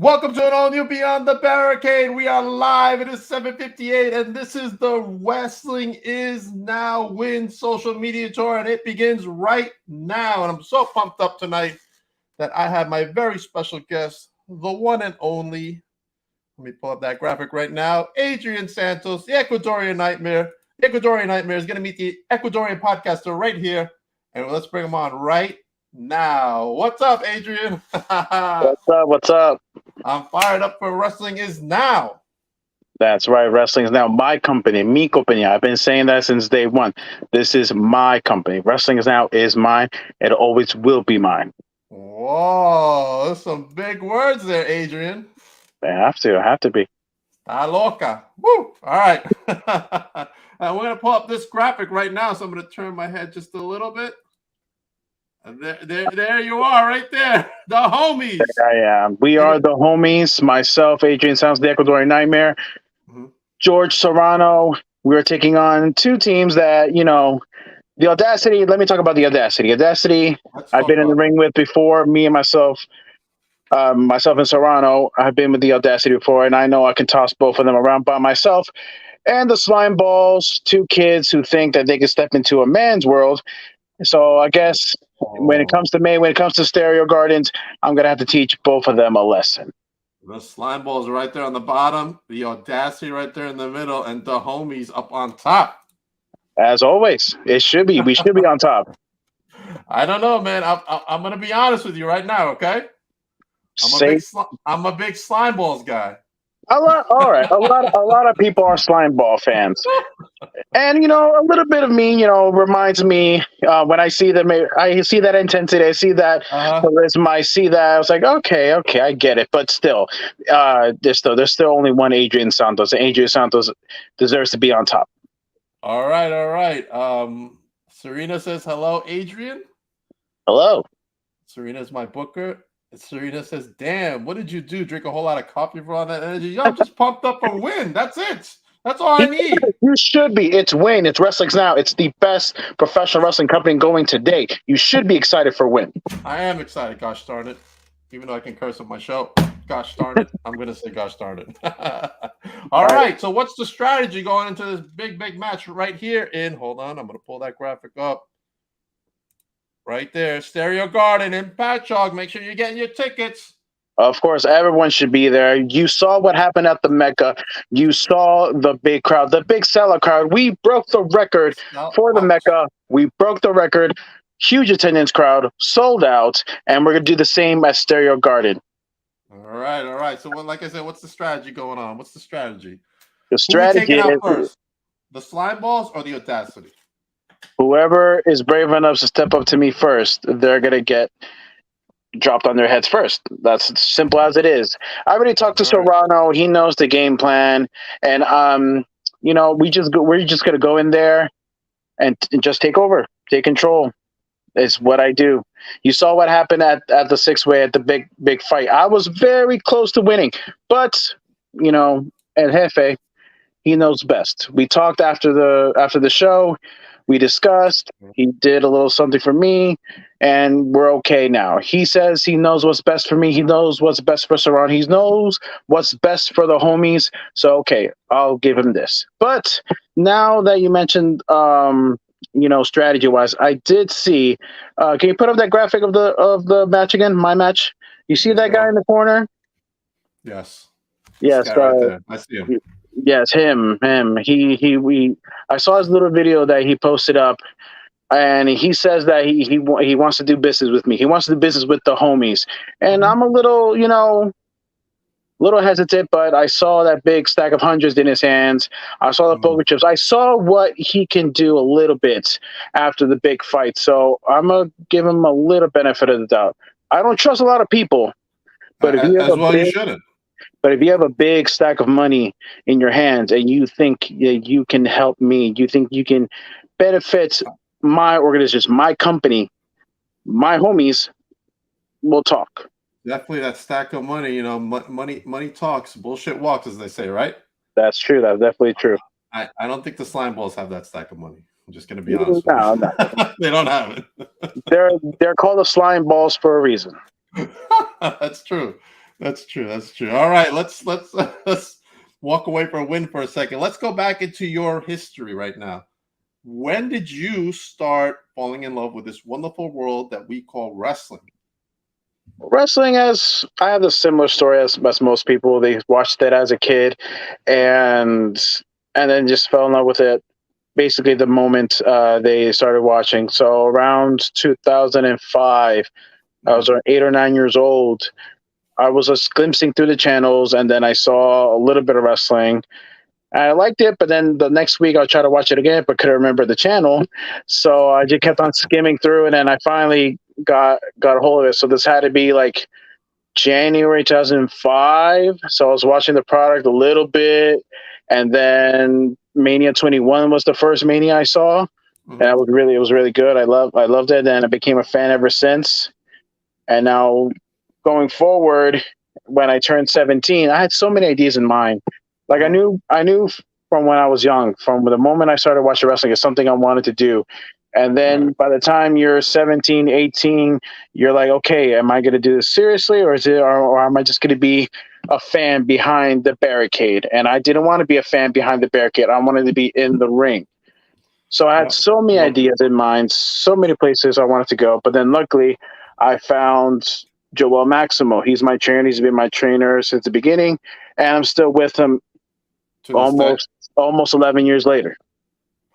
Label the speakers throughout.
Speaker 1: Welcome to an all new Beyond the Barricade. We are live. It is 7:58, and this is the Wrestling Is Now Win social media tour, and it begins right now. And I'm so pumped up tonight that I have my very special guest, the one and only. Let me pull up that graphic right now. Adrian Santos, the Ecuadorian Nightmare. The Ecuadorian Nightmare is going to meet the Ecuadorian podcaster right here, and let's bring him on right now. What's up, Adrian?
Speaker 2: What's up? What's up?
Speaker 1: I'm fired up for Wrestling Is Now.
Speaker 2: That's right. Wrestling is now my company, mi compañía. I've been saying that since day one. This is my company. Wrestling is now is mine. It always will be mine.
Speaker 1: Whoa, there's some big words there, Adrian.
Speaker 2: I have to. I have to be.
Speaker 1: Está loca. Woo! All right. We're going to pull up this graphic right now, so I'm going to turn my head just a little bit. There you are, right there. The homies.
Speaker 2: There I am. We are the homies. Myself, Adrian Sounds, the Ecuadorian Nightmare. Mm-hmm. George Serrano. We're taking on two teams that, the Audacity. Let me talk about the Audacity. I've been in the ring with before. Me and myself and Serrano. I've been with the Audacity before, and I know I can toss both of them around by myself. And the Slime Balls, two kids who think that they can step into a man's world. So I guess when it comes to Stereo Gardens, I'm going to have to teach both of them a lesson.
Speaker 1: The Slime Balls right there on the bottom, the Audacity right there in the middle, and the homies up on top.
Speaker 2: As always, it should be. We should be on top.
Speaker 1: I don't know, man. I'm going to be honest with you right now, okay? I'm a big Slime Balls guy.
Speaker 2: All right. A lot of people are Slime Ball fans. And, a little bit of me, reminds me when I see them, I see that intensity, I see that charisma, I see that. I was like, okay, I get it. But still, there's still only one Adrian Santos. And Adrian Santos deserves to be on top.
Speaker 1: All right. Serena says, hello, Adrian.
Speaker 2: Hello.
Speaker 1: Serena's my booker. Serena says, damn, what did you do? Drink a whole lot of coffee for all that energy? Yo, I'm just pumped up for win. That's it. That's all I need.
Speaker 2: You should be. It's Win. It's Wrestling's Now. It's the best professional wrestling company going today. You should be excited for Win.
Speaker 1: I am excited, gosh darn it. Even though I can curse on my show. Gosh darn it. I'm going to say gosh darn it. All right. So what's the strategy going into this big match right here hold on, I'm going to pull that graphic up. Right there, Stereo Garden in Patchogue. Make sure you're getting your tickets.
Speaker 2: Of course, everyone should be there. You saw what happened at the Mecca. You saw the big crowd, the big sellout crowd. We broke the record for the Mecca. We broke the record. Huge attendance crowd, sold out, and we're going to do the same at Stereo Garden.
Speaker 1: All right. So, like I said, what's the strategy going on? What's the strategy?
Speaker 2: The strategy is
Speaker 1: first? The Slime Balls or the Audacity?
Speaker 2: Whoever is brave enough to step up to me first, they're going to get dropped on their heads first. That's as simple as it is. I already talked to Serrano. He knows the game plan. And, we're just going to go in there and just take over, take control. It's what I do. You saw what happened at the six-way at the big fight. I was very close to winning, but, El Jefe, he knows best. We talked after the show. We discussed. He did a little something for me, and we're okay now. He says he knows what's best for me. He knows what's best for Serrano. He knows what's best for the homies. So, okay, I'll give him this. But now that you mentioned, strategy-wise, I did see. Can you put up that graphic of the match again? My match. You see that guy in the corner?
Speaker 1: Yes.
Speaker 2: Yes.
Speaker 1: Right there. I see him.
Speaker 2: Yes, him. I saw his little video that he posted up, and he says that he wants to do business with me. He wants to do business with the homies, and I'm a little, little hesitant. But I saw that big stack of hundreds in his hands. I saw the poker chips. I saw what he can do a little bit after the big fight. So I'm gonna give him a little benefit of the doubt. I don't trust a lot of people, but if you have
Speaker 1: you shouldn't.
Speaker 2: But if you have a big stack of money in your hands and you think you can help me, you think you can benefit my organization, my company, my homies, we'll talk.
Speaker 1: Definitely that stack of money, money talks, bullshit walks, as they say, right?
Speaker 2: That's true. That's definitely true.
Speaker 1: I don't think the Slime Balls have that stack of money. I'm just going to be honest. No. They don't have it.
Speaker 2: They're called the Slime Balls for a reason.
Speaker 1: That's true. That's true. That's true. All right, let's walk away from a win for a second. Let's go back into your history right now. When did you start falling in love with this wonderful world that we call wrestling?
Speaker 2: Wrestling, as I have a similar story as most people. They watched it as a kid, and then just fell in love with it. Basically, the moment they started watching. So around 2005, I was around 8 or 9 years old. I was just glimpsing through the channels, and then I saw a little bit of wrestling. I liked it, but then the next week I'll try to watch it again, but couldn't remember the channel. So I just kept on skimming through, and then I finally got a hold of it. So this had to be like January 2005. So I was watching the product a little bit, and then Mania 21 was the first Mania I saw, and it was really good. I loved it, and I became a fan ever since. And now going forward, when I turned 17, I had so many ideas in mind. Like I knew from when I was young, from the moment I started watching wrestling, it's something I wanted to do. And then by the time you're 17, 18, you're like, okay, am I going to do this seriously, or am I just going to be a fan behind the barricade? And I didn't want to be a fan behind the barricade. I wanted to be in the ring. So I had so many ideas in mind, so many places I wanted to go. But then luckily, I found Joel Maximo. He's my trainer. He's been my trainer since the beginning, and I'm still with him almost 11 years later.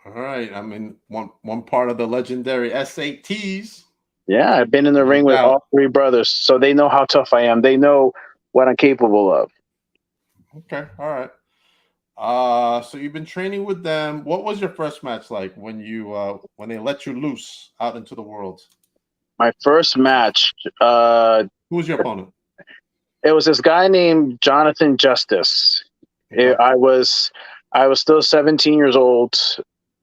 Speaker 1: All right. I mean, one part of the legendary SATs.
Speaker 2: Yeah, I've been in the ring with all three brothers, so they know how tough I am. They know what I'm capable of.
Speaker 1: Okay. All right. So you've been training with them. What was your first match like when when they let you loose out into the world?
Speaker 2: My first match.
Speaker 1: Who was your opponent?
Speaker 2: It was this guy named Jonathan Justice.
Speaker 1: Okay.
Speaker 2: I was still 17 years old.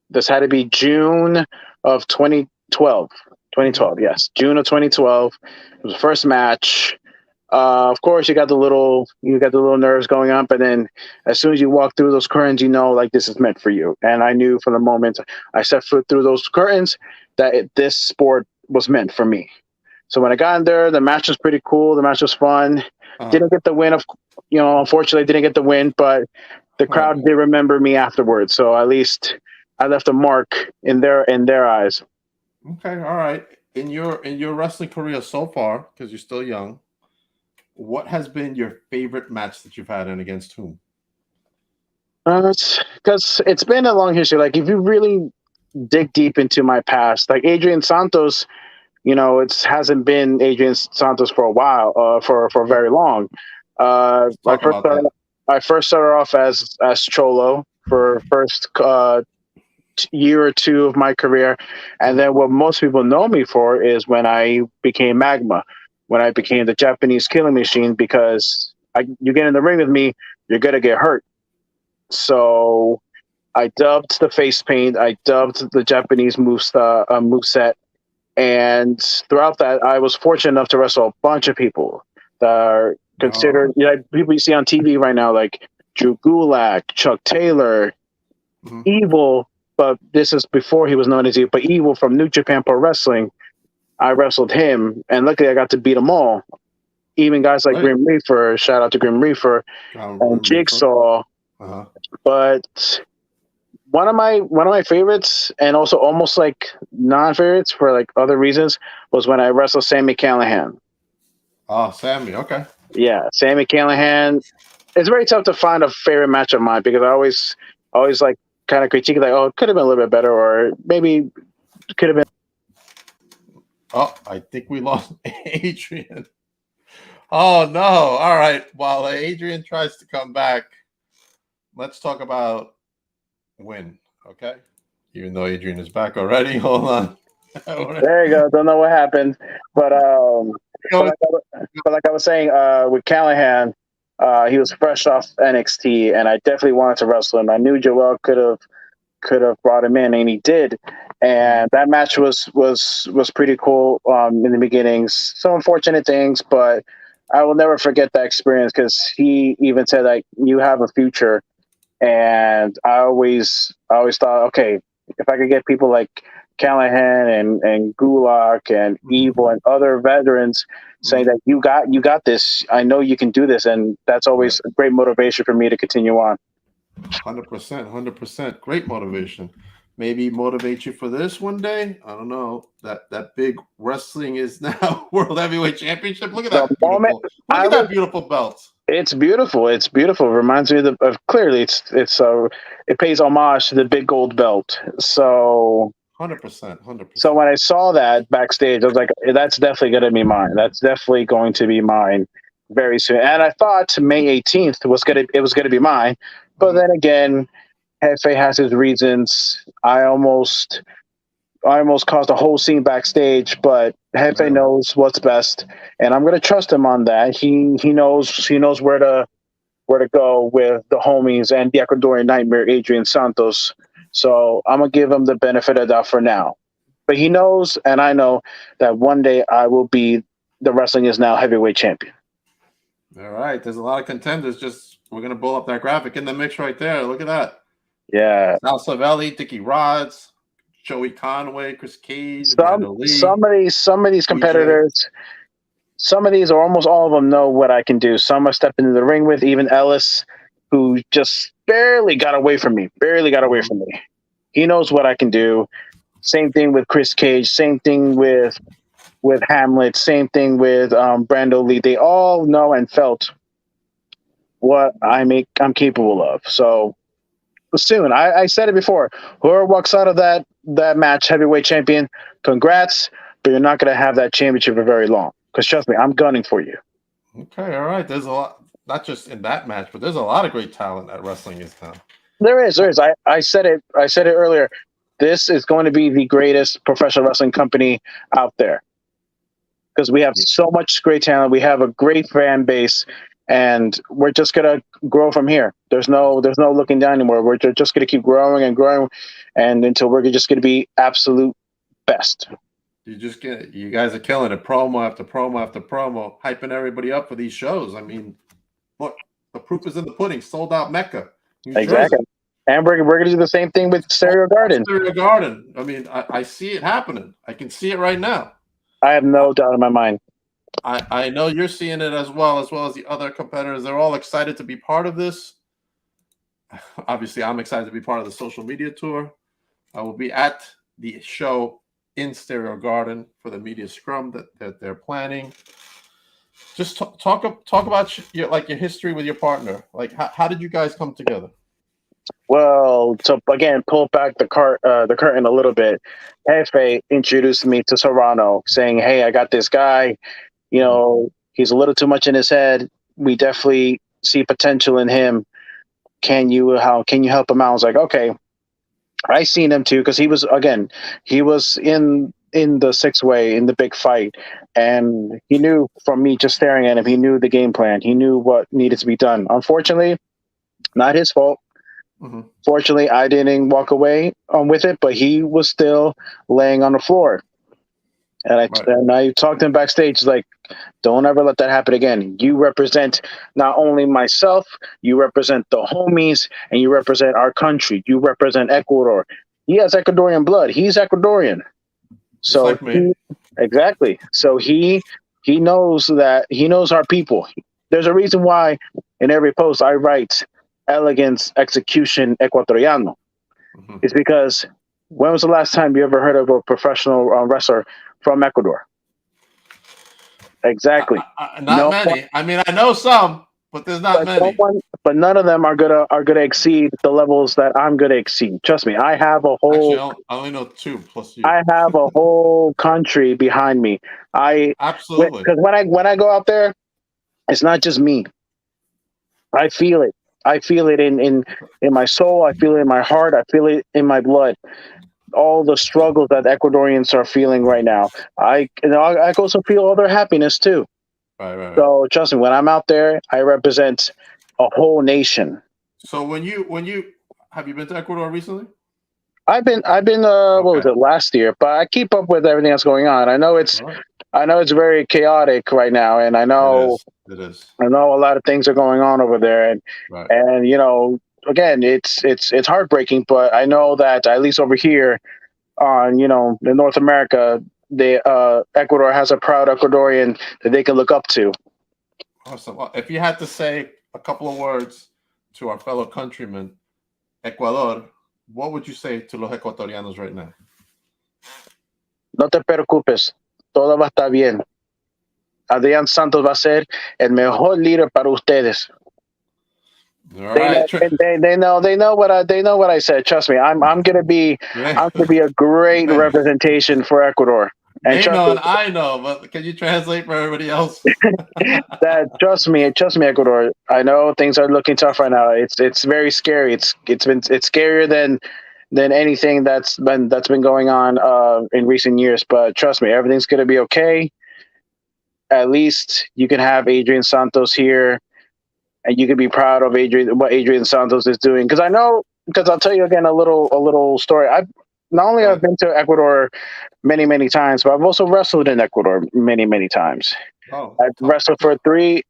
Speaker 2: This had to be June of 2012. 2012, yes, June of 2012. It was the first match. Of course, you got the little nerves going up, and then as soon as you walk through those curtains, you know, like, this is meant for you. And I knew from the moment I set foot through those curtains that this sport was meant for me. So when I got in there, the match was pretty cool. The match was fun. Didn't get the win, unfortunately, didn't get the win, but the crowd did remember me afterwards. So at least I left a mark in their eyes.
Speaker 1: Okay, all right. In your wrestling career so far, because you're still young, what has been your favorite match that you've had, and against whom?
Speaker 2: Because it's been a long history. Like, if you really dig deep into my past, like Adrian Santos, it hasn't been Adrian Santos for a while, for very long. I first started off as Cholo for first year or two of my career, and then what most people know me for is when I became Magma, when I became the Japanese killing machine, because you get in the ring with me, you're gonna get hurt. So I dubbed the face paint, I dubbed the Japanese moveset, and throughout that, I was fortunate enough to wrestle a bunch of people that are considered, people you see on TV right now, like Drew Gulak, Chuck Taylor, Evil, but this is before he was known as Evil, but Evil from New Japan Pro Wrestling. I wrestled him, and luckily I got to beat them all. Even guys like Grim Reaper, shout out to Grim Reaper, and Jigsaw. But one of my favorites, and also almost like non-favorites for like other reasons, was when I wrestled Sami Callihan.
Speaker 1: Oh, Sammy, okay.
Speaker 2: Yeah, Sami Callihan. It's very tough to find a favorite match of mine, because I always like kind of critique, like, oh, it could have been a little bit better, or maybe it could have been.
Speaker 1: Oh, I think we lost Adrian. Oh no! All right, while Adrian tries to come back, let's talk about Win. Okay, even though Adrian is back already, hold on.
Speaker 2: There you go. Don't know what happened, but like I was saying, with Callihan, he was fresh off NXT, and I definitely wanted to wrestle him. I knew Joel could have brought him in, and he did. And that match was pretty cool in the beginnings. Some unfortunate things, but I will never forget that experience, because he even said, like, you have a future. And I always thought, okay, if I could get people like Callahan and Gulak and Evil and other veterans saying that you got this. I know you can do this, and that's
Speaker 1: Right.
Speaker 2: always a great motivation for me to continue on.
Speaker 1: 100%, 100%. Great motivation. Maybe motivate you for this one day. I don't know. That big wrestling is now World Heavyweight Championship. Look at
Speaker 2: The
Speaker 1: that
Speaker 2: moment
Speaker 1: beautiful. Look
Speaker 2: I
Speaker 1: at that
Speaker 2: was,
Speaker 1: beautiful belt.
Speaker 2: it's beautiful. It's beautiful. It reminds me of clearly it pays homage to the big gold belt.
Speaker 1: 100%,
Speaker 2: So
Speaker 1: 100%.
Speaker 2: when I saw that backstage, I was like, that's definitely going to be mine. That's definitely going to be mine very soon. And I thought May 18th was gonna be mine, but then again, Hefe has his reasons. I almost caused a whole scene backstage, but Hefe
Speaker 1: Really?
Speaker 2: knows what's best, and I'm gonna trust him on that. He knows where to go with the homies and the Ecuadorian Nightmare, Adrian Santos. So I'm gonna give him the benefit of that for now. But he knows, and I know that one day I will be the Wrestling Is Now heavyweight champion.
Speaker 1: All right. There's a lot of contenders. Just we're gonna pull up that graphic in the mix right there. Look at that.
Speaker 2: Yeah.
Speaker 1: Sal Savelli, Dickie Rods, Joey Conway, Chris Cage,
Speaker 2: Some
Speaker 1: Brando Lee,
Speaker 2: some of these
Speaker 1: DJ.
Speaker 2: competitors, some of these or almost all of them know what I can do. Some I stepped into the ring with, even Ellis, who just barely got away from me. Barely got away from me. He knows what I can do. Same thing with Chris Cage. Same thing with Hamlet. Same thing with Brando Lee. They all know and felt what I'm capable of. So soon, I said it before. Whoever walks out of that match, heavyweight champion, congrats. But you're not going to have that championship for very long. Because trust me, I'm gunning for you.
Speaker 1: Okay, all right. There's a lot, not just in that match, but there's a lot of great talent at Wrestling Is Now.
Speaker 2: There is. I said it. I said it earlier. This is going to be the greatest professional wrestling company out there because we have so much great talent. We have a great fan base, and we're just gonna grow from here. There's no looking down anymore. We're just gonna keep growing and growing, and until we're just gonna be absolute best.
Speaker 1: You guys are killing it. Promo after promo after promo, hyping everybody up for these shows. I mean, look, the proof is in the pudding. Sold out Mecca, New
Speaker 2: Exactly.
Speaker 1: Jersey.
Speaker 2: And we're gonna do the same thing with Stereo Garden.
Speaker 1: Stereo Garden. I mean, I see it happening. I can see it right now.
Speaker 2: I have no doubt in my mind.
Speaker 1: I know you're seeing it as well as the other competitors. They're all excited to be part of this. Obviously, I'm excited to be part of the social media tour. I will be at the show in Stereo Garden for the media scrum that they're planning. Just talk about your history with your partner. Like, how did you guys come together?
Speaker 2: Well, to again pull back the curtain a little bit, Hefe introduced me to Serrano, saying, "Hey, I got this guy. You know, he's a little too much in his head. We definitely see potential in him. Can you help him out?" I was like, "Okay." I seen him too because he was in the six way in the big fight, and he knew from me just staring at him. He knew the game plan. He knew what needed to be done. Unfortunately, not his fault. Fortunately, I didn't walk away with it, but he was still laying on the floor. And I talked to him backstage, like, don't ever let that happen again. You represent not only myself, you represent the homies, and you represent our country. You represent Ecuador. He has Ecuadorian blood. He's Ecuadorian. So
Speaker 1: like me.
Speaker 2: Exactly. So he knows our people. There's a reason why in every post I write elegance, execution, Ecuatoriano. It's because when was the last time you ever heard of a professional wrestler from Ecuador? Exactly.
Speaker 1: Not many. I mean, I know some, but there's not many.
Speaker 2: But none of them are gonna exceed the levels that I'm gonna exceed. Trust me, I have a whole.
Speaker 1: Actually, I only know two plus you.
Speaker 2: I have a whole country behind me.
Speaker 1: Absolutely,
Speaker 2: because when I go out there, it's not just me. I feel it. I feel it in my soul. I feel it in my heart. I feel it in my blood. All the struggles that Ecuadorians are feeling right now. I also feel all their happiness too.
Speaker 1: Right.
Speaker 2: So trust me, when I'm out there, I represent a whole nation.
Speaker 1: So when you have you been to Ecuador recently?
Speaker 2: I've been what was it, last year, but I keep up with everything that's going on. I know it's very chaotic right now, and I know
Speaker 1: it is.
Speaker 2: I know a lot of things are going on over there, and again, it's heartbreaking, but I know that at least over here on in North America, Ecuador has a proud Ecuadorian that they can look up to.
Speaker 1: Awesome. Well, if you had to say a couple of words to our fellow countrymen, Ecuador, what would you say to los ecuatorianos right now?
Speaker 2: No te preocupes, todo va a estar bien. Adrian Santos va a ser el mejor líder para ustedes.
Speaker 1: All right.
Speaker 2: They know what I said. Trust me, I'm gonna be a great representation for Ecuador. And
Speaker 1: I know, but can you translate for everybody else?
Speaker 2: Trust me, Ecuador. I know things are looking tough right now. It's very scary. It's scarier than anything that's been going on in recent years. But trust me, everything's gonna be okay. At least you can have Adrian Santos here, and you can be proud of what Adrian Santos is doing. Because I'll tell you again a little story. I've been to Ecuador many times, but I've also wrestled in Ecuador many times. I wrestled for three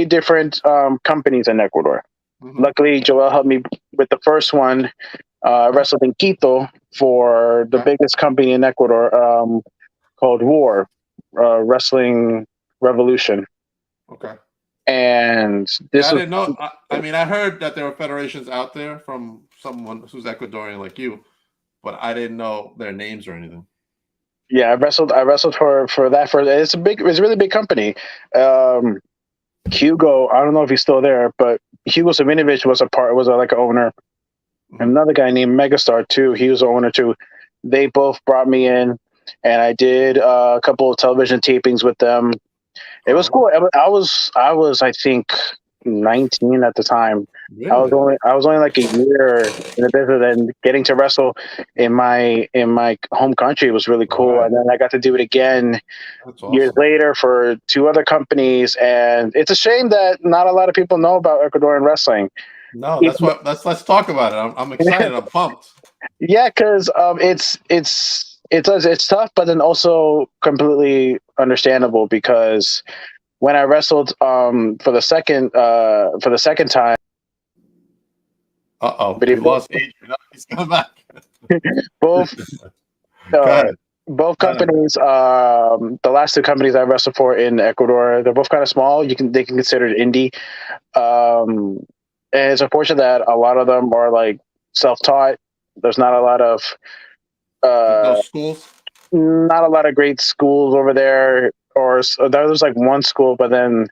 Speaker 2: different companies in Ecuador. Mm-hmm. Luckily, Joel helped me with the first one. I wrestled in Quito for the biggest company in Ecuador, called War Wrestling Revolution.
Speaker 1: Okay.
Speaker 2: And
Speaker 1: I didn't know. I mean, I heard that there were federations out there from someone who's Ecuadorian like you, but I didn't know their names or anything.
Speaker 2: Yeah, I wrestled for that. It's a really big company. Hugo, I don't know if he's still there, but Hugo Savinovich was like an owner. Mm-hmm. Another guy named Megastar too. He was an owner too. They both brought me in, and I did a couple of television tapings with them. It was cool. I was I think 19 at the time. Really? I was only like a year in the business, and getting to wrestle in my home country was really cool. Right. And then I got to do it again years later for two other companies. And it's a shame that not a lot of people know about Ecuadorian wrestling.
Speaker 1: No, let's talk about it. I'm excited. I'm pumped.
Speaker 2: Yeah, because it's tough, but then also completely understandable, because when I wrestled for the second time.
Speaker 1: We lost Adrian. He's coming back.
Speaker 2: Both companies, the last two companies I wrestled for in Ecuador, they're both kind of small. They can consider it indie. And it's unfortunate that a lot of them are like self-taught. There's not a lot of
Speaker 1: those schools.
Speaker 2: Not a lot of great schools over there, or there was like one school, but then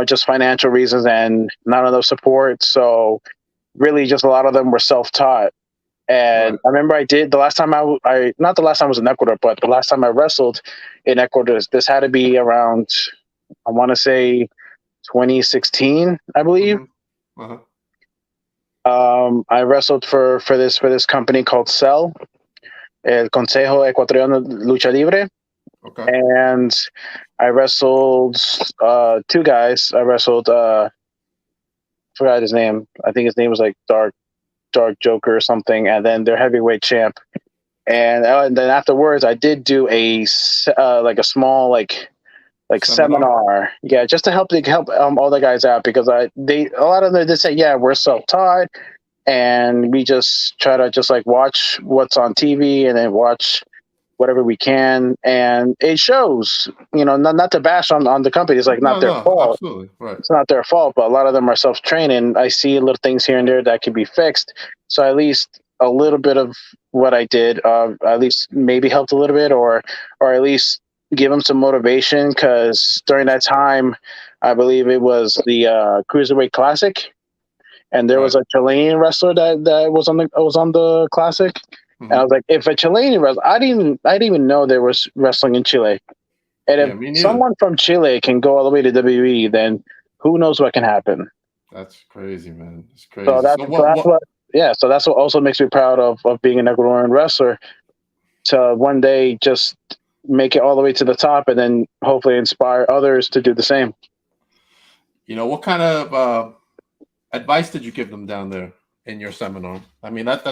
Speaker 2: just financial reasons and not enough support. So really, just a lot of them were self-taught. And I remember the last time not the last time I was in Ecuador, but the last time I wrestled in Ecuador, this had to be around, I want to say 2016, I believe. Mm-hmm. I wrestled for this company called CEL, El Consejo Ecuatoriano de Lucha Libre. Okay. And I wrestled two guys. I wrestled forgot his name. I think his name was like Dark Joker or something, and then their heavyweight champ. And then afterwards, I did do a small like seminar, yeah, just to help all the guys out, because a lot of them did say, yeah, we're self-taught, and we just try to just like watch what's on TV and then watch whatever we can, and it shows. Not to bash on the company. It's like not their fault.
Speaker 1: Absolutely, right.
Speaker 2: It's not their fault, but a lot of them are self-trained, and I see little things here and there that can be fixed. So at least a little bit of what I did, at least maybe helped a little bit, or at least give them some motivation, because during that time, I believe it was the Cruiserweight Classic, and there was a Chilean wrestler that was on the Classic. Mm-hmm. And I was like, if a Chilean wrestler, I didn't even know there was wrestling in Chile. And if someone from Chile can go all the way to WWE, then who knows what can happen?
Speaker 1: That's crazy, man. It's crazy.
Speaker 2: So that's what also makes me proud of being an Ecuadorian wrestler, to one day just make it all the way to the top, and then hopefully inspire others to do the same.
Speaker 1: What kind of advice did you give them down there in your seminar? I mean, I'd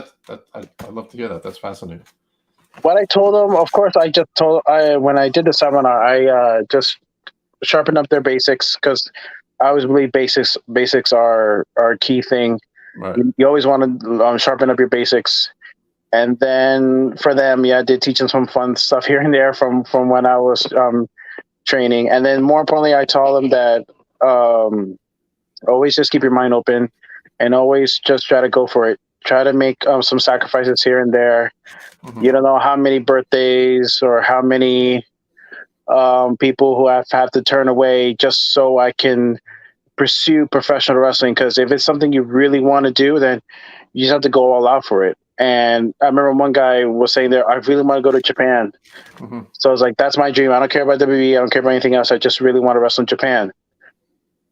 Speaker 1: love to hear that. That's fascinating.
Speaker 2: What I told them, of course, when I did the seminar, I just sharpened up their basics, because I always believe basics are a key thing.
Speaker 1: Right.
Speaker 2: You always want to sharpen up your basics. And then for them, yeah, I did teach them some fun stuff here and there from when I was training. And then more importantly, I taught them that always just keep your mind open and always just try to go for it. Try to make some sacrifices here and there.
Speaker 1: Mhm.
Speaker 2: You don't know how many birthdays or how many people who have to turn away just so I can pursue professional wrestling. Because if it's something you really want to do, then you just have to go all out for it. And I remember one guy was saying there, I really want to go to Japan.
Speaker 1: Mhm.
Speaker 2: So I was like, that's my dream. I don't care about WWE. I don't care about anything else. I just really want to wrestle in Japan.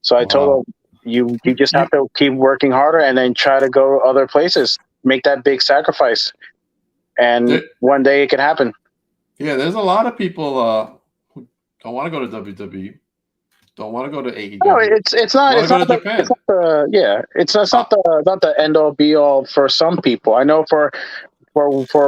Speaker 2: So I told him, you just have to keep working harder and then try to go other places. Make that big sacrifice. And one day it can happen.
Speaker 1: Yeah, there's a lot of people who don't want to go to WWE, don't want to go to AEW.
Speaker 2: No, it's not. It's not,
Speaker 1: Japan.
Speaker 2: It's not the yeah. It's not the end all be all for some people. I know for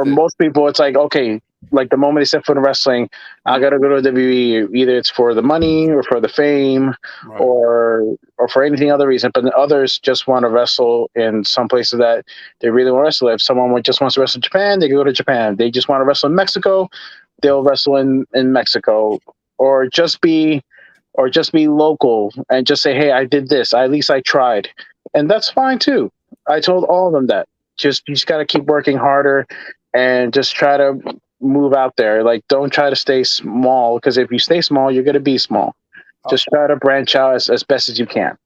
Speaker 2: most people, it's like, okay, like the moment they step foot in wrestling, I gotta go to WWE. Either it's for the money or for the fame,
Speaker 1: Right.
Speaker 2: or for anything other reason. But others just want to wrestle in some places that they really want to wrestle. If someone just wants to wrestle in Japan, they can go to Japan. They just want to wrestle in Mexico, they'll wrestle in Mexico, or just be local and just say, hey, I did this. At least I tried. And that's fine too. I told all of them that. You just got to keep working harder and just try to move out there. Like, don't try to stay small, because if you stay small, you're going to be small. Just try to branch out as best as you can.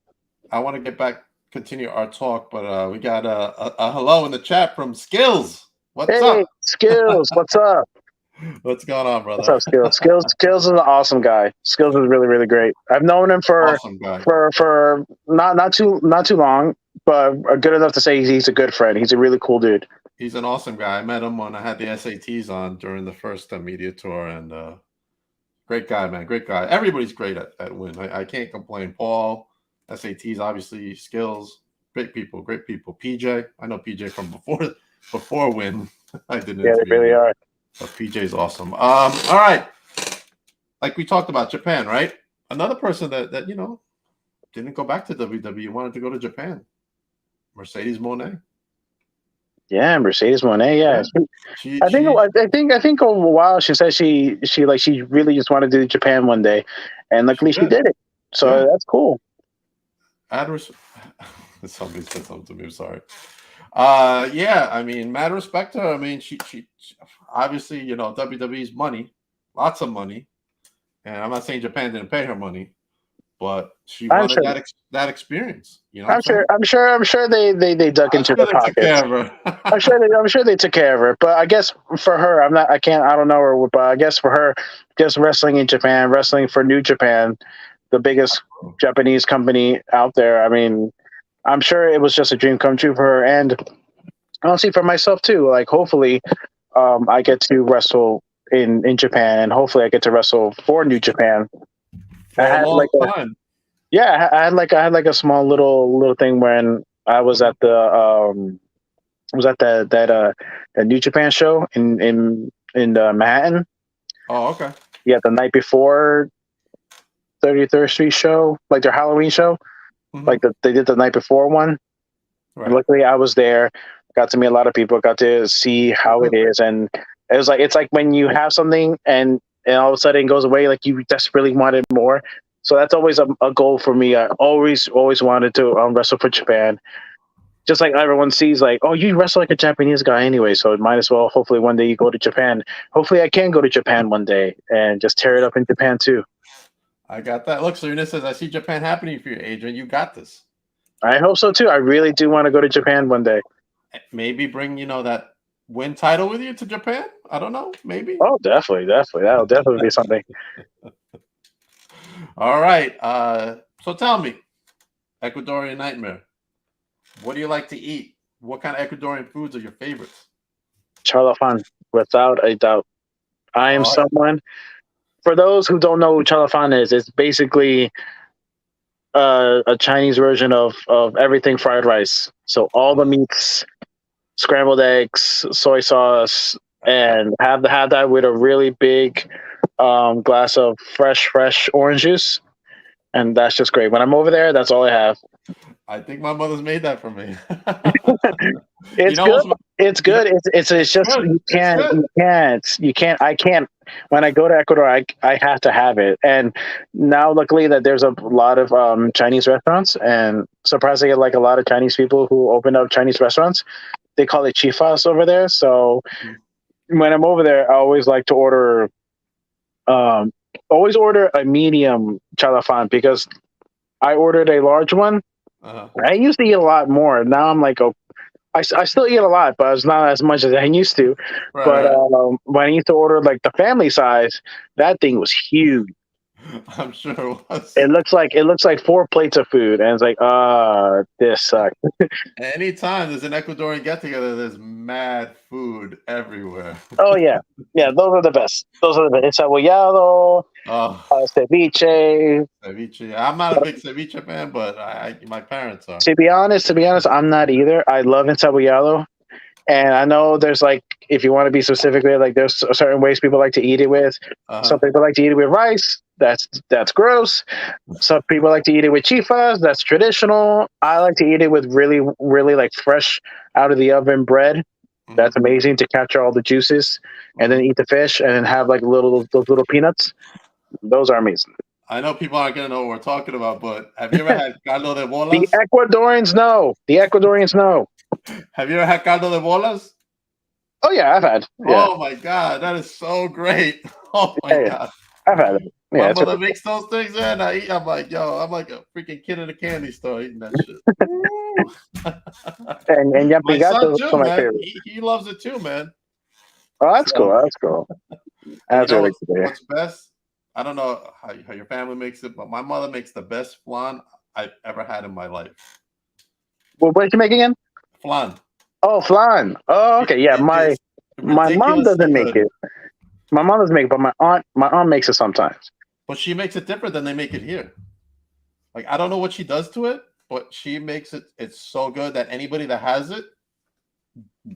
Speaker 1: I want to continue our talk, but we got a hello in the chat from Skills. What's up?
Speaker 2: Skills, what's up?
Speaker 1: What's going on, brother?
Speaker 2: What's up, Skills? Skills is an awesome guy. Skills is really, really great. I've known him for not too long, but good enough to say he's a good friend. He's a really cool dude.
Speaker 1: He's an awesome guy. I met him when I had the SATs on during the first media tour, and great guy, man. Great guy. Everybody's great at Win. I can't complain. Paul, SATs, obviously, Skills, great people. PJ, I know PJ from before Win. I didn't.
Speaker 2: Yeah, they really are.
Speaker 1: But PJ's awesome. All right. Like we talked about Japan, right? Another person that didn't go back to WWE, wanted to go to Japan. Mercedes Moné.
Speaker 2: Yeah, Mercedes Moné. Yeah, I think a while she said she really just wanted to do Japan one day, and luckily she did it. So that's cool.
Speaker 1: Somebody said something to me. I'm sorry. Yeah, I mean, mad respect to her. I mean, she obviously, WWE's money, lots of money, and I'm not saying Japan didn't pay her money, but she wanted that experience.
Speaker 2: I'm sure they dug into their pockets. I'm sure they took care of her. But I guess for her, I don't know her, but I guess for her, just wrestling in Japan, wrestling for New Japan, the biggest Japanese company out there. I mean, I'm sure it was just a dream come true for her, and honestly for myself too. Like, hopefully, I get to wrestle in Japan, and hopefully I get to wrestle for New Japan.
Speaker 1: For a long time.
Speaker 2: Yeah, I had like a small little thing when I was at the that New Japan show in Manhattan.
Speaker 1: Oh, okay.
Speaker 2: Yeah, the night before 33rd Street show, like their Halloween show. Mm-hmm. Like they did the night before one. Right. And luckily I was there, got to meet a lot of people, got to see how it is, and it's like when you have something and all of a sudden it goes away, like you desperately wanted more. So that's always a goal for me. I always wanted to wrestle for Japan. Just like everyone sees, like, oh, you wrestle like a Japanese guy anyway, so it might as well. Hopefully one day you go to Japan. Hopefully I can go to Japan one day and just tear it up in Japan too.
Speaker 1: I got that. Look, Serena says, I see Japan happening for you, Adrian. You got this.
Speaker 2: I hope so too. I really do want to go to Japan one day.
Speaker 1: Maybe bring, that Win title with you to Japan? I don't know. Maybe.
Speaker 2: Oh, definitely. That'll definitely be something.
Speaker 1: All right. So tell me, Ecuadorian Nightmare, what do you like to eat? What kind of Ecuadorian foods are your favorites?
Speaker 2: Chalafan, without a doubt. I am someone, for those who don't know who chalafan is, it's basically a Chinese version of everything fried rice. So all the meats, scrambled eggs, soy sauce, and have that with a really big glass of fresh orange juice. and that's just great. When I'm over there, that's all I have.
Speaker 1: I think my mother's made that for me.
Speaker 2: It's good. It's
Speaker 1: you know,
Speaker 2: good. It's just
Speaker 1: good.
Speaker 2: you
Speaker 1: It's
Speaker 2: can't
Speaker 1: good.
Speaker 2: I can't. When I go to Ecuador, I have to have it. And now, luckily, that there's a lot of Chinese restaurants, and surprisingly, like a lot of Chinese people who open up Chinese restaurants, they call it chifas over there. So when I'm over there, I um, always order a medium chalafan because I ordered a large one.
Speaker 1: Uh-huh.
Speaker 2: I used to eat a lot more. Now I'm like, oh, I still eat a lot, but it's not as much as I used to. But
Speaker 1: Right.
Speaker 2: when I used to order like the family size, that thing was huge.
Speaker 1: I'm sure it was.
Speaker 2: It looks like 4 plates of food, and it's like, this sucks.
Speaker 1: Anytime there's an Ecuadorian get together, there's mad food everywhere.
Speaker 2: Oh yeah, yeah, those are the best. Those are the best. Encebollado,
Speaker 1: Oh,
Speaker 2: ceviche.
Speaker 1: ceviche. I'm not a big ceviche fan, but my parents are.
Speaker 2: To be honest, I'm not either. I love encebollado. And I know there's like, if you want to be specifically, like there's certain ways people like to eat it with. Some people like to eat it with rice. That's gross. Some people like to eat it with chifas. That's traditional. I like to eat it with really, really like fresh out of the oven bread. That's amazing to capture all the juices, and then eat the fish, and then have like those little peanuts. Those are amazing.
Speaker 1: I know people aren't gonna know what we're talking about, but have you ever had caldo de
Speaker 2: The
Speaker 1: bolas?
Speaker 2: Ecuadorians know. The Ecuadorians know.
Speaker 1: Have you ever had caldo de bolas?
Speaker 2: Oh yeah, I've had. Yeah.
Speaker 1: Oh my god, that is so great! Oh my god,
Speaker 2: I've had it.
Speaker 1: my
Speaker 2: Yeah,
Speaker 1: mother makes those things, man. I eat. I'm like, yo, I'm like a freaking kid in a candy store eating that shit.
Speaker 2: and
Speaker 1: My son
Speaker 2: Yampigato is
Speaker 1: too,
Speaker 2: one of my
Speaker 1: man.
Speaker 2: favorites.
Speaker 1: He loves it too, man.
Speaker 2: Oh, that's
Speaker 1: So,
Speaker 2: cool. That's cool.
Speaker 1: and you
Speaker 2: That's
Speaker 1: know
Speaker 2: really good.
Speaker 1: what's best? I don't know how your family makes it, but my mother makes the best flan I've ever had in my life.
Speaker 2: Well, what did you make again?
Speaker 1: Flan.
Speaker 2: Oh, flan. Oh, okay. Yeah,
Speaker 1: It is
Speaker 2: my mom
Speaker 1: ridiculously
Speaker 2: doesn't make
Speaker 1: good,
Speaker 2: it. My mom doesn't make it, but my aunt makes it sometimes.
Speaker 1: but she makes it different than they make it here. Like I don't know what she does to it, but she makes it. It's so good that anybody that has it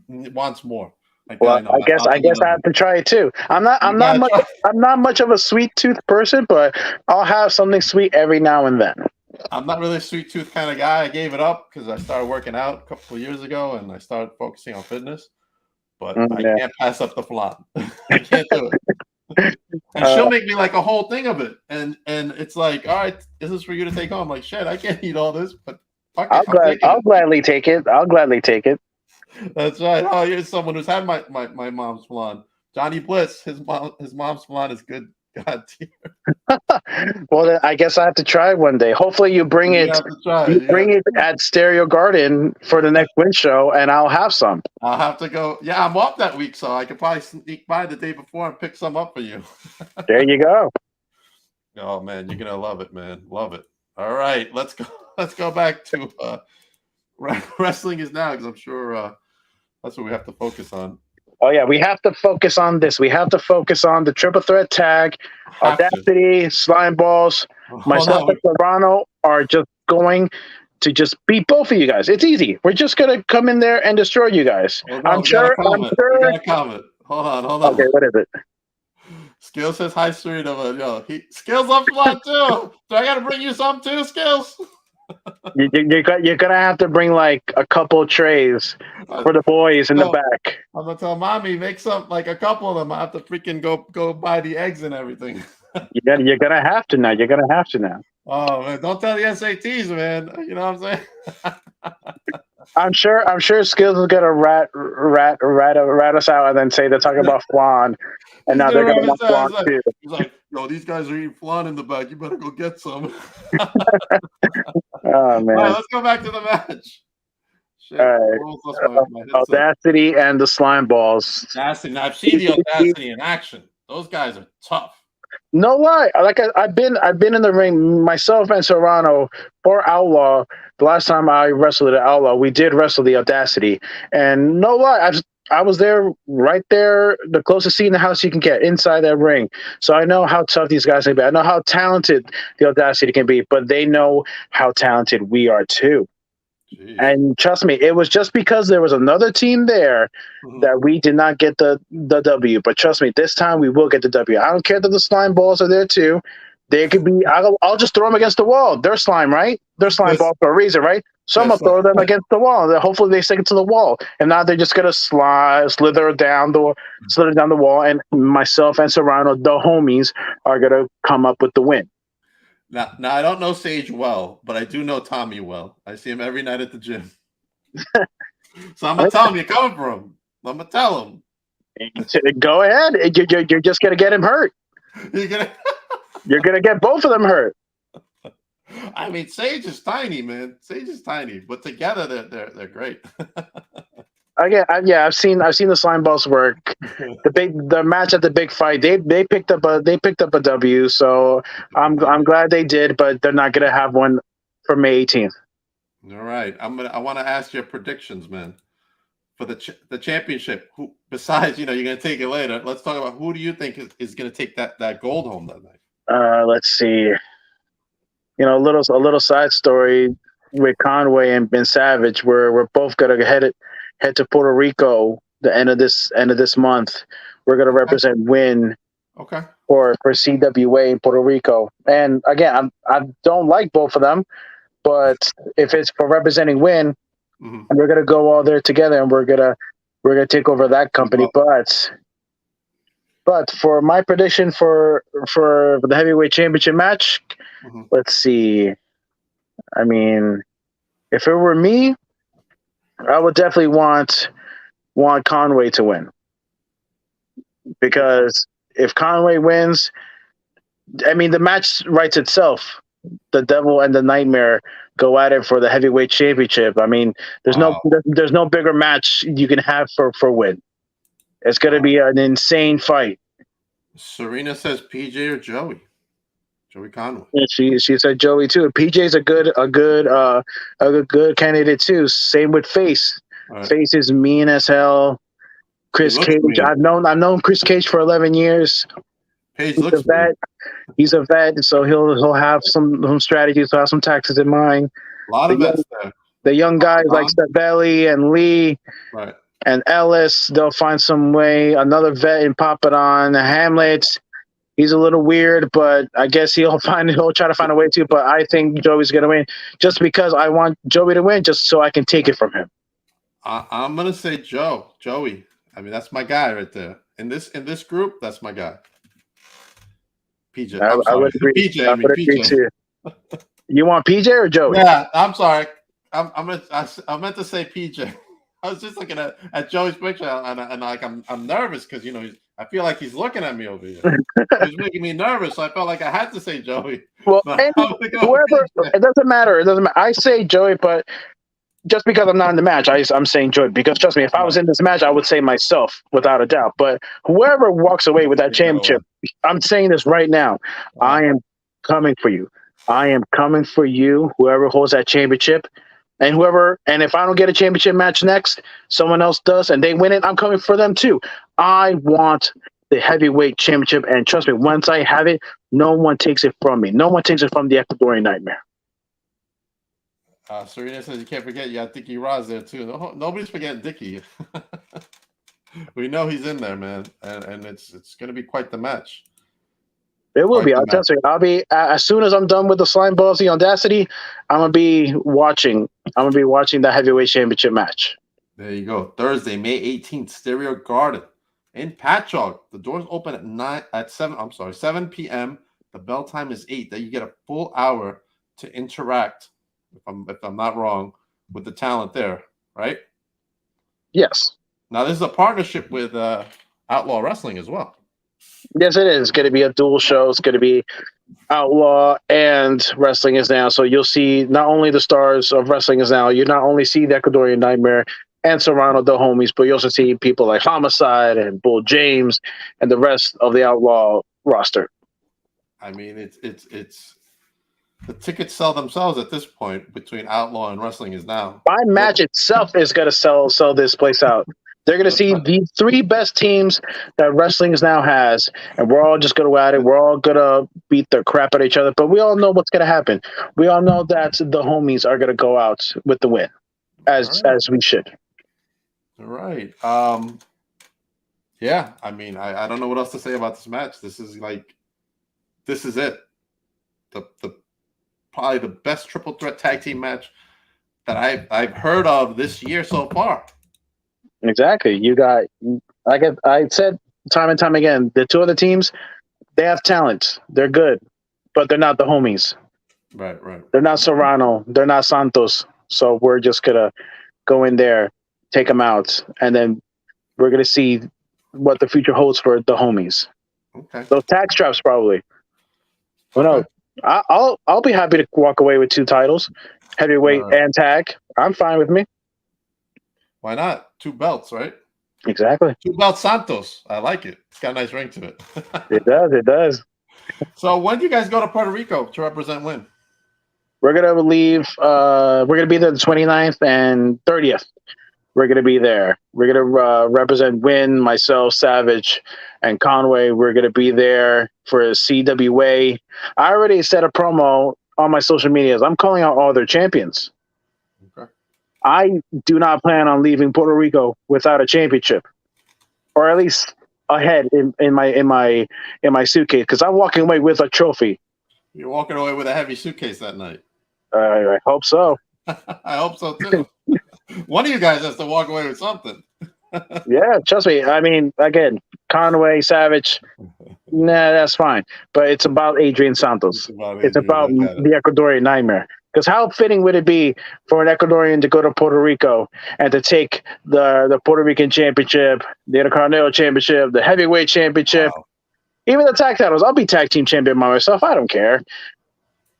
Speaker 1: wants more. Like
Speaker 2: Well,
Speaker 1: no,
Speaker 2: I guess I have to try it too.
Speaker 1: you gotta try.
Speaker 2: I'm not much of a sweet tooth person, but I'll have something sweet every now and then.
Speaker 1: I'm not really a sweet tooth kind of guy. I gave it up because I started working out a couple of years ago and I started focusing on fitness. But I
Speaker 2: Yeah.
Speaker 1: can't pass up the flan. I can't do it. And she'll make me like a whole thing of it, and it's like, all right, this is for you to take home. Like shit, I can't eat all this, but fuck it, I'm taking
Speaker 2: I'll
Speaker 1: it.
Speaker 2: gladly take it. I'll gladly take it.
Speaker 1: That's right. Oh, here's someone who's had my mom's flan. Johnny Bliss, his mom's flan is good. God tier.
Speaker 2: Well, then I guess I have to try it one day. Hopefully, you bring
Speaker 1: You
Speaker 2: it.
Speaker 1: have to try
Speaker 2: You
Speaker 1: it.
Speaker 2: bring it at Stereo Garden for the next Win show, and I'll have some.
Speaker 1: I'll have to go. Yeah, I'm off that week, so I could probably sneak by the day before and pick some up for you.
Speaker 2: There you go.
Speaker 1: Oh man, you're gonna love it, man. Love it. All right, let's go. Let's go back to wrestling is now because I'm sure that's what we have to focus on.
Speaker 2: Oh yeah, we have to focus on this. We have to focus on the triple threat tag. Audacity, Slime Balls, myself and Serrano are just going to just beat both of you guys. It's easy. We're just gonna come in there and destroy you guys. I'm sure.
Speaker 1: We got a comment. Hold on.
Speaker 2: Okay, what is it?
Speaker 1: Skills says hi, street of a Skills love flan too. Do I gotta bring you some too, Skills?
Speaker 2: You're gonna have to bring like a couple trays for the boys in the back.
Speaker 1: I'm gonna tell mommy make some like a couple of them. I have to freaking go buy the eggs and everything.
Speaker 2: You're gonna have to now. You're gonna have to now.
Speaker 1: Oh man, don't tell the SATs, man. You know what I'm saying?
Speaker 2: I'm sure Skills is gonna rat us out and then say they're talking about flan, and now they're gonna want flan too.
Speaker 1: He's like, yo, these guys are eating flan in the back. You better go get some.
Speaker 2: Oh man!
Speaker 1: All right, let's go back to the match. Shit.
Speaker 2: All right. Audacity and the Slime Balls.
Speaker 1: Audacity. Now, I've seen the Audacity in action. Those guys are tough.
Speaker 2: No lie. Like I've been in the ring myself and Serrano for Outlaw. The last time I wrestled at Outlaw, we did wrestle the Audacity, and no lie, I was there, right there, the closest seat in the house you can get inside that ring. So I know how tough these guys can be. I know how talented the Audacity can be, but they know how talented we are too. Jeez. And trust me, it was just because there was another team there that we did not get the W. But trust me, this time we will get the W. I don't care that the Slime Balls are there too. They could be. I'll just throw them against the wall. They're slime, right? They're slime
Speaker 1: This,
Speaker 2: ball for a reason, right? So I'm gonna
Speaker 1: this,
Speaker 2: throw them against the wall. Hopefully they stick it to the wall, and now they're just gonna slither down the wall, and myself and Serrano, the homies, are gonna come up with the win.
Speaker 1: now I don't know Sage well, but I do know Tommy well. I see him every night at the gym. So I'm gonna tell him you're coming for him. I'm gonna tell him.
Speaker 2: Go ahead. You're just gonna get him hurt.
Speaker 1: You're gonna.
Speaker 2: You're gonna get both of them hurt.
Speaker 1: I mean, Sage is tiny, man. Sage is tiny, but together they're great.
Speaker 2: Again, I've seen the slime balls work. The match at the big fight, they picked up a W. So I'm glad they did, but they're not gonna have one for May 18th.
Speaker 1: All right, I want to ask your predictions, man, for the championship. Who besides you're gonna take it later? Let's talk about who do you think is gonna take that gold home that night?
Speaker 2: Let's see. A little side story with Conway and Ben Savage, where we're both gonna head to Puerto Rico the end of this month. We're gonna represent Win.
Speaker 1: Okay.
Speaker 2: For CWA in Puerto Rico, and again, I don't like both of them, but if it's for representing Win, and we're gonna go all there together, and we're gonna take over that company. But for my prediction for the heavyweight championship match, let's see. I mean, if it were me, I would definitely want Conway to win, because if Conway wins, I mean, the match writes itself. The Devil and the Nightmare go at it for the heavyweight championship. I mean, there's no bigger match you can have for Win. It's going to be an insane fight.
Speaker 1: Serena says PJ or Joey Conway.
Speaker 2: Yeah, she said Joey too. PJ's a good candidate too. Same with Face. Right. Face is mean as hell. Chris Cage. Mean. I've known Chris Cage for 11 years.
Speaker 1: Page looks a vet.
Speaker 2: He's a vet, so he'll have some strategies, he'll have some tactics in mind.
Speaker 1: A lot of vets there.
Speaker 2: The young guys like Sabelli and Lee,
Speaker 1: right,
Speaker 2: and Ellis, they'll find some way. Another vet in Papadon, Hamlet. He's a little weird, but I guess he'll try to find a way to. But I think Joey's gonna win, just because I want Joey to win, just so I can take it from him.
Speaker 1: I'm gonna say Joey. I mean, that's my guy right there. In this group, that's my guy. PJ.
Speaker 2: I would agree.
Speaker 1: PJ.
Speaker 2: I would agree too. You want PJ or Joey?
Speaker 1: Yeah, I'm sorry. I meant to say PJ. I was just looking at Joey's picture, and like I'm nervous because I feel like he's looking at me over here. He's making me nervous, so I felt like I had to say Joey.
Speaker 2: Well, whoever, it doesn't matter. I say Joey, but just because I'm not in the match, I'm saying Joey. Because trust me, if I was in this match, I would say myself without a doubt. But whoever walks away with that championship, I'm saying this right now. I am coming for you. I am coming for you. Whoever holds that championship, and if I don't get a championship match next, someone else does, and they win it, I'm coming for them too. I want the heavyweight championship, and trust me, once I have it, no one takes it from me. No one takes it from the Ecuadorian Nightmare.
Speaker 1: Serena says you can't forget you got Dickie Roz there too. Nobody's forgetting Dickie. We know he's in there, man, and it's going to be quite the match.
Speaker 2: It will be. I'll tell you. I'll be as soon as I'm done with the slime balls, the audacity. I'm gonna be watching. The heavyweight championship match.
Speaker 1: There you go. Thursday, May 18th, Stereo Garden in Patchogue. The doors open at 7 p.m. The bell time is 8. That you get a full hour to interact. If I'm not wrong, with the talent there, right?
Speaker 2: Yes.
Speaker 1: Now this is a partnership with Outlaw Wrestling as well.
Speaker 2: Yes, it is. It's going to be a dual show. It's going to be Outlaw and Wrestling Is Now. So you'll see not only the stars of Wrestling Is Now, you not only see the Ecuadorian Nightmare and Serrano, the homies, but you also see people like Homicide and Bull James and the rest of the Outlaw roster.
Speaker 1: I mean, it's the tickets sell themselves at this point between Outlaw and Wrestling Is Now.
Speaker 2: My match itself is going to sell this place out. They're going to see the 3 best teams that Wrestling Is Now has, and we're all just going to go at it. We're all going to beat the crap out of each other, but we all know what's going to happen. We all know that the homies are going to go out with the win, as we should.
Speaker 1: All right. Yeah, I mean, I don't know what else to say about this match. This is it. the probably the best triple threat tag team match that I've heard of this year so far.
Speaker 2: Exactly. You got, like I said time and time again, the two other teams, they have talent. They're good, but they're not the homies.
Speaker 1: Right.
Speaker 2: They're not Serrano. They're not Santos. So we're just gonna go in there, take them out, and then we're gonna see what the future holds for the homies.
Speaker 1: Okay.
Speaker 2: Those tag straps probably. Who knows?
Speaker 1: Okay.
Speaker 2: I'll be happy to walk away with 2 titles, heavyweight and tag. I'm fine with me.
Speaker 1: Why not? 2 belts, right?
Speaker 2: Exactly.
Speaker 1: 2 belts Santos. I like it. It's got a nice ring to it.
Speaker 2: It does. It does.
Speaker 1: So when do you guys go to Puerto Rico to represent Win?
Speaker 2: We're gonna leave. We're gonna be there the 29th and 30th. We're gonna be there. We're gonna represent Win, myself, Savage, and Conway. We're gonna be there for CWA. I already set a promo on my social medias. I'm calling out all their champions.
Speaker 1: Okay.
Speaker 2: I do not plan on leaving Puerto Rico without a championship, or at least a head in my suitcase, because I'm walking away with a trophy.
Speaker 1: You're walking away with a heavy suitcase that night.
Speaker 2: I hope so.
Speaker 1: I hope so too. One of you guys has to walk away with something.
Speaker 2: Yeah, trust me. I mean, again, Conway, Savage, nah, that's fine. But it's about Adrian Santos. It's about the Ecuadorian nightmare. Because how fitting would it be for an Ecuadorian to go to Puerto Rico and to take the Puerto Rican championship, the Intercontinental championship, the heavyweight championship, even the tag titles? I'll be tag team champion by myself. I don't care.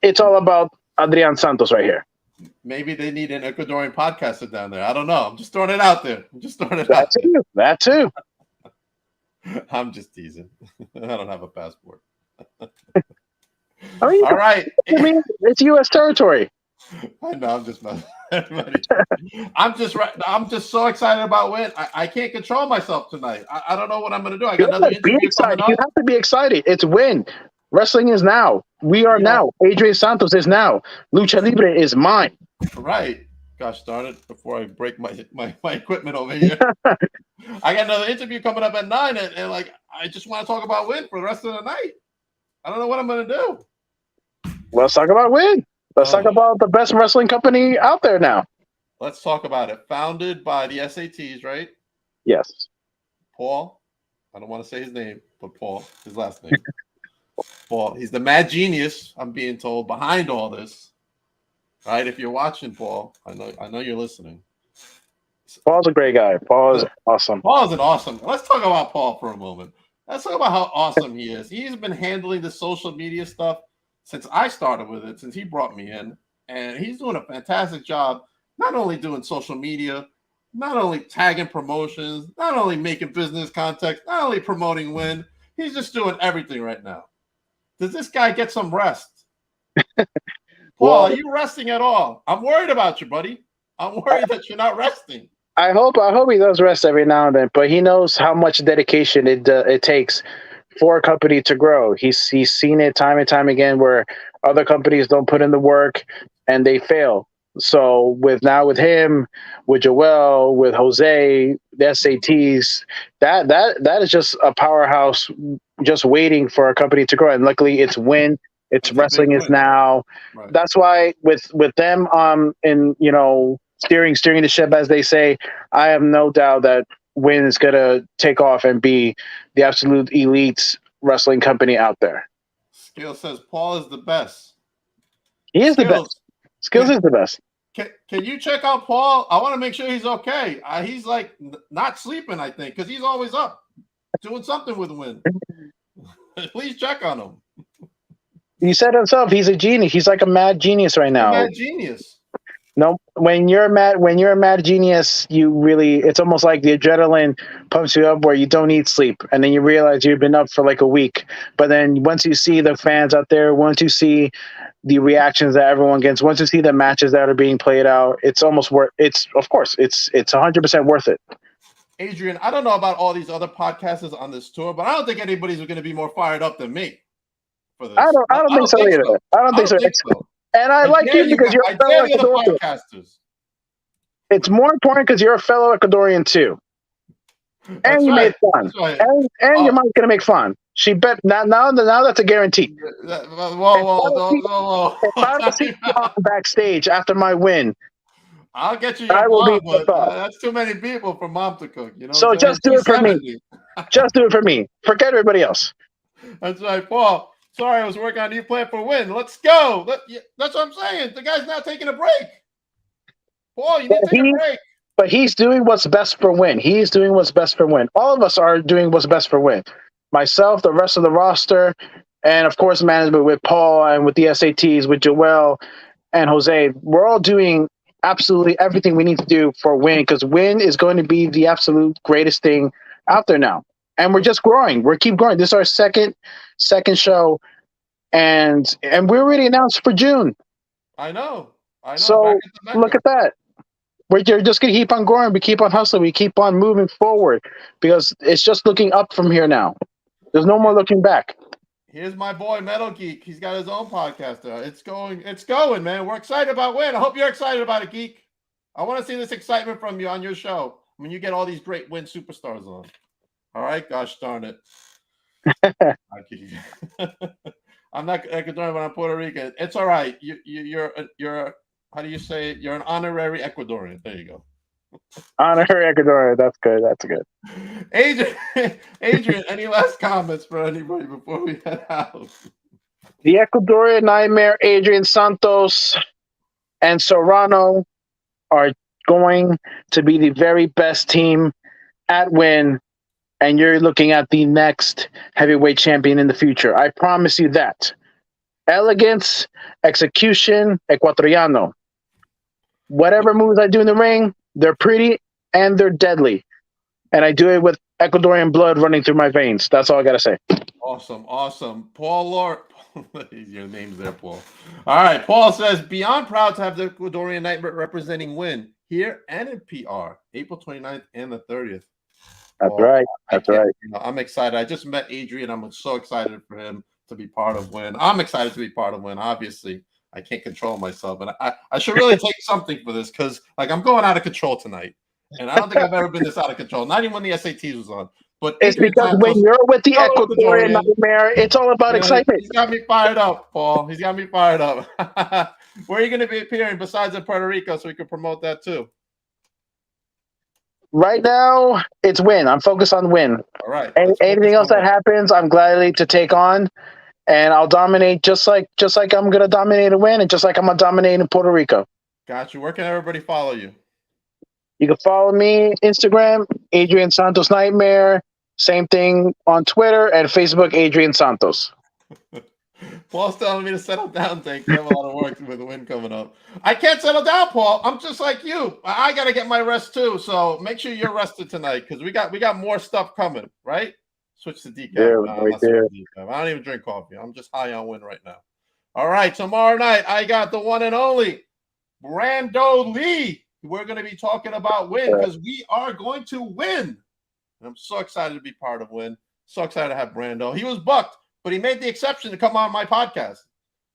Speaker 2: It's all about Adrian Santos right here.
Speaker 1: Maybe they need an Ecuadorian podcaster down there. I don't know. I'm just throwing it out there.
Speaker 2: That too.
Speaker 1: I'm just teasing. I don't have a passport.
Speaker 2: I mean,
Speaker 1: all right.
Speaker 2: I mean, it's U.S. territory.
Speaker 1: I know. I'm just everybody. I'm just so excited about Win. I can't control myself tonight. I don't know what I'm going to do. I got another interview coming up.
Speaker 2: You have to be excited. It's Win. Wrestling is now. We are now. Adrian Santos is now. Lucha Libre is mine.
Speaker 1: Right. Gosh darn it. Before I break my equipment over here. I got another interview coming up at 9, and like I just want to talk about Win for the rest of the night. I don't know what I'm going to do.
Speaker 2: Let's talk about Win. Let's talk about the best wrestling company out there now.
Speaker 1: Let's talk about it. Founded by the SATs, right?
Speaker 2: Yes.
Speaker 1: Paul. I don't want to say his name, but Paul, his last name. Paul, he's the mad genius, I'm being told, behind all this. Right? If you're watching, Paul, I know you're listening.
Speaker 2: Paul's a great guy. Paul is awesome.
Speaker 1: Paul is an awesome. Let's talk about Paul for a moment. Let's talk about how awesome he is. He's been handling the social media stuff since I started with it, since he brought me in. And he's doing a fantastic job, not only doing social media, not only tagging promotions, not only making business contacts, not only promoting Win. He's just doing everything right now. Does this guy get some rest? Paul, are you resting at all? I'm worried about you, buddy. I'm worried that you're not resting.
Speaker 2: I hope he does rest every now and then, but he knows how much dedication it takes for a company to grow. He's seen it time and time again where other companies don't put in the work and they fail. So with him, with Joel, with Jose, the SATs, that is just a powerhouse just waiting for a company to grow. And luckily it's Win. It's wrestling is now. Right. That's why with them and steering the ship, as they say, I have no doubt that Win is gonna take off and be the absolute elite wrestling company out there.
Speaker 1: Skill says Paul is the best.
Speaker 2: He is the best. Skills is the best.
Speaker 1: Can you check out Paul? I want to make sure he's okay. He's like not sleeping, I think, because he's always up doing something with Win. Please check on him.
Speaker 2: He said himself, he's a genius. He's like a mad genius right now.
Speaker 1: Mad genius.
Speaker 2: No, when you're a mad genius, it's almost like the adrenaline pumps you up where you don't need sleep. And then you realize you've been up for like a week. But then once you see the fans out there, once you see the reactions that everyone gets, once you see the matches that are being played out, it's almost worth it's 100% worth it.
Speaker 1: Adrian, I don't know about all these other podcasters on this tour, but I don't think anybody's going to be more fired up than me for this.
Speaker 2: I don't think so either. I don't think so. And I like you because you're a fellow Ecuadorian. It's more important because you're a fellow Ecuadorian too. And you made fun. And your mom's going to make fun. She bet now that's a guarantee.
Speaker 1: Whoa.
Speaker 2: If I don't see Mom backstage after my win,
Speaker 1: I'll get you your
Speaker 2: I will be
Speaker 1: blog, but
Speaker 2: pissed off.
Speaker 1: that's too many people for Mom to cook. You know what
Speaker 2: So
Speaker 1: I'm saying?
Speaker 2: just do it for me.
Speaker 1: 270.
Speaker 2: Just do it for me. Forget everybody else.
Speaker 1: That's right, Paul. Sorry, I was working on a new plan for win. Let's go. That's what I'm saying. The guy's not taking a break. Paul, you need to take a break.
Speaker 2: But he's doing what's best for win. He's doing what's best for win. All of us are doing what's best for win. Myself, the rest of the roster, and of course management with Paul and with the SATs, with Joel and Jose. We're all doing absolutely everything we need to do for win, because win is going to be the absolute greatest thing out there now. And we're just growing. We keep growing. This is our second show, and we're already announced for June.
Speaker 1: I know.
Speaker 2: So look at that. We're just going to keep on growing. We keep on hustling. We keep on moving forward, because it's just looking up from here now. There's no more looking back.
Speaker 1: Here's my boy Metal Geek. He's got his own podcast. It's going, man. We're excited about win. I hope you're excited about it, Geek. I want to see this excitement from you on your show when you get all these great win superstars on. All right, gosh darn it. I'm not Ecuadorian, but I'm Puerto Rican. It's all right. You're how do you say it? You're an honorary Ecuadorian. There you go.
Speaker 2: Honorary Ecuadorian. That's good. That's good.
Speaker 1: Adrian, any last comments for anybody before we head out?
Speaker 2: The Ecuadorian Nightmare, Adrian Santos and Serrano are going to be the very best team at win, and you're looking at the next heavyweight champion in the future. I promise you that. Elegance, execution, ecuatoriano. Whatever moves I do in the ring, they're pretty and they're deadly. And I do it with Ecuadorian blood running through my veins. That's all I got to say.
Speaker 1: Awesome. Paul Lord. Your name's there, Paul. All right. Paul says, beyond proud to have the Ecuadorian Nightmare representing win here and in PR, April 29th and the 30th.
Speaker 2: That's right. That's right.
Speaker 1: I'm excited. I just met Adrian. I'm so excited for him to be part of win. I'm excited to be part of win. Obviously, I can't control myself. And I should really take something for this, because I'm going out of control tonight. And I don't think I've ever been this out of control. Not even when the SATs was on. But
Speaker 2: it's because when you're with the Ecuadorian Nightmare, it's all about excitement.
Speaker 1: He's got me fired up, Paul. He's got me fired up. Where are you going to be appearing besides in Puerto Rico, so we can promote that too?
Speaker 2: Right now, it's win. I'm focused on win.
Speaker 1: All right.
Speaker 2: Anything else that happens, I'm gladly to take on, and I'll dominate just like I'm going to dominate a win, and just like I'm going to dominate in Puerto Rico.
Speaker 1: Got you. Where can everybody follow you?
Speaker 2: You can follow me Instagram, Adrian Santos Nightmare. Same thing on Twitter and Facebook, Adrian Santos.
Speaker 1: Paul's telling me to settle down. Thank you. I have a lot of work with the win coming up. I can't settle down, Paul. I'm just like you. I got to get my rest too. So make sure you're rested tonight, because we got more stuff coming. Right? Switch to decaf.
Speaker 2: Yeah,
Speaker 1: I don't even drink coffee. I'm just high on win right now. All right. Tomorrow night, I got the one and only Brando Lee. We're going to be talking about win, because we are going to win. And I'm so excited to be part of win. So excited to have Brando. He was bucked, but he made the exception to come on my podcast.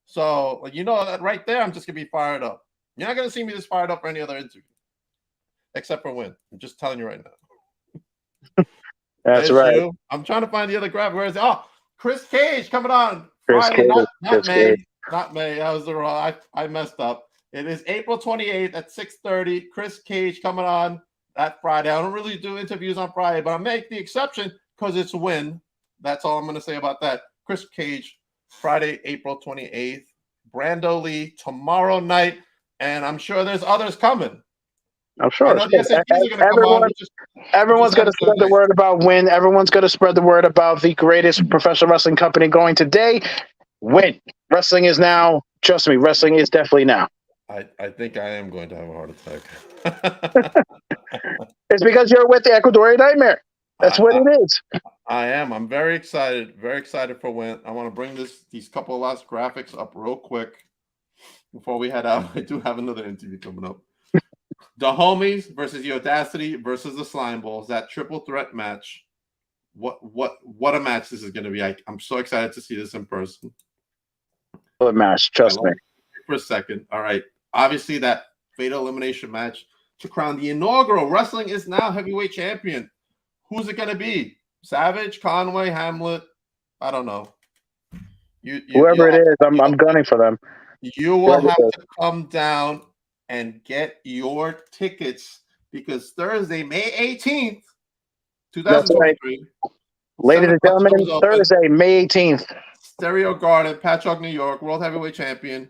Speaker 1: So, that right there, I'm just going to be fired up. You're not going to see me this fired up for any other interview, except for win. I'm just telling you right now.
Speaker 2: That's right.
Speaker 1: You. I'm trying to find the other grab. Where is it? Oh, Chris Cage coming on Friday. Not May. Not May. That was the wrong. I messed up. It is April 28th at 6:30. Chris Cage coming on that Friday. I don't really do interviews on Friday, but I make the exception because it's win. That's all I'm going to say about that. Chris Cage, Friday, April 28th. Brando Lee tomorrow night, and I'm sure there's others coming.
Speaker 2: I'm sure. Everyone's going to spread the word about win. Everyone's going to spread the word about the greatest professional wrestling company going today. Win. Wrestling is now. Trust me, wrestling is definitely now.
Speaker 1: I think I am going to have a heart attack.
Speaker 2: It's because you're with the Ecuadorian Nightmare. That's what it is.
Speaker 1: I am. I'm very excited. Very excited for when I want to bring these couple of last graphics up real quick before we head out. I do have another interview coming up. The Homies versus the Audacity versus the Slime Balls. That triple threat match. What a match this is going to be. I'm so excited to see this in person.
Speaker 2: What match? Trust me.
Speaker 1: For a second. All right. Obviously, that fatal elimination match to crown the inaugural Wrestling Is Now heavyweight champion. Who's it going to be? Savage, Conway, Hamlet? I don't know.
Speaker 2: Whoever it is, I'm
Speaker 1: you'll-
Speaker 2: gunning for them.
Speaker 1: You will
Speaker 2: Whoever
Speaker 1: have
Speaker 2: it is.
Speaker 1: to come down and get your tickets because Thursday, May 18th,
Speaker 2: That's right.
Speaker 1: 2023.
Speaker 2: Ladies
Speaker 1: 7
Speaker 2: and
Speaker 1: o'clock
Speaker 2: gentlemen,
Speaker 1: doors open.
Speaker 2: Thursday, May 18th.
Speaker 1: Stereo Garden, Patchogue, New York, World Heavyweight Champion.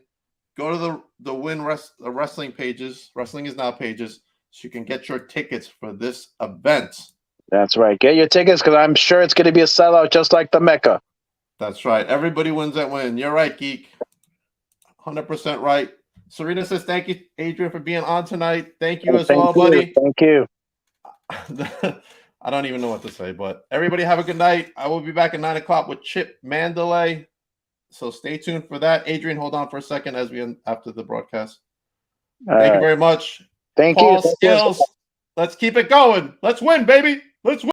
Speaker 1: Go to the wrestling pages, Wrestling Is Now pages, so you can get your tickets for this event.
Speaker 2: That's right. Get your tickets because I'm sure it's going to be a sellout just like the Mecca.
Speaker 1: That's right. Everybody wins that win. You're right, Geek. 100% right. Serena says, thank you, Adrian, for being on tonight. Thank you as well, buddy.
Speaker 2: Thank you.
Speaker 1: I don't even know what to say, but everybody have a good night. I will be back at 9 o'clock with Chip Mandalay. So stay tuned for that. Adrian, hold on for a second as we end after the broadcast. Thank you very much.
Speaker 2: Thank
Speaker 1: Paul
Speaker 2: you.
Speaker 1: Skills. Let's keep it going. Let's win, baby. Let's win.